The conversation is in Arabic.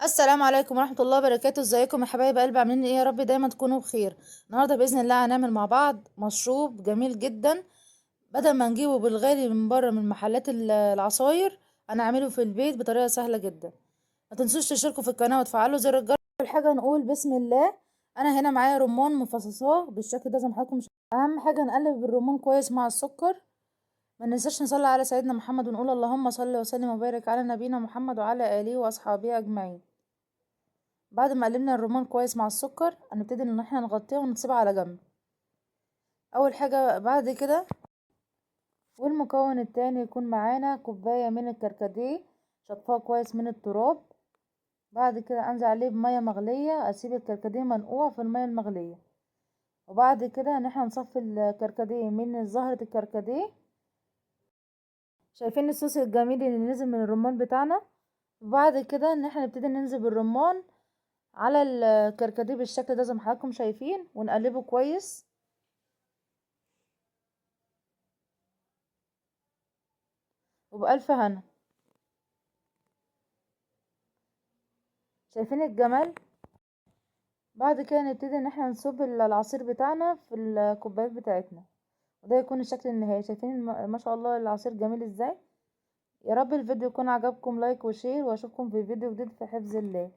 السلام عليكم ورحمة الله وبركاته. ازيكم يا حبايب قلبي؟ عاملين ايه؟ يا رب دايما تكونوا بخير. النهارده بإذن الله هنعمل مع بعض مشروب جميل جدا. بدل ما نجيبه بالغالي من بره من محلات العصاير، هنعمله في البيت بطريقة سهلة جدا. ما تنسوش تشتركوا في القناة وتفعلوا زر الجرس. اول حاجة نقول بسم الله. انا هنا معايا رمان مفصصاه بالشكل ده زي ما حضراتكم اهم حاجة نقلب الرمان كويس مع السكر. ما ننساش نصلي على سيدنا محمد ونقول اللهم صل وسلم وبارك على نبينا محمد وعلى آله واصحابه اجمعين. بعد ما قلبنا الرمان كويس مع السكر، هنبتدي ان احنا نغطيها ونسيبها على جنب. اول حاجة بعد كده، والمكون التاني يكون معانا كوباية من الكركديه شطفاه كويس من التراب. بعد كده انزل عليه بمية مغلية، اسيب الكركديه منقوع في المية المغلية. وبعد كده ان احنا نصفي الكركديه من زهرة الكركديه. شايفين الصوص الجميل اللي نزل من الرمان بتاعنا؟ وبعد كده ان احنا نبتدي ننزل بالرمان على الكركديه بالشكل ده زي ما حضراتكم شايفين، ونقلبه كويس وبألف هنا. شايفين الجمال؟ بعد كده نبتدي ان احنا نصب العصير بتاعنا في الكوبايات بتاعتنا، وده يكون الشكل النهائي. شايفين ما شاء الله العصير جميل ازاي. يا رب الفيديو يكون عجبكم. لايك وشير، واشوفكم في فيديو جديد في حفظ الله.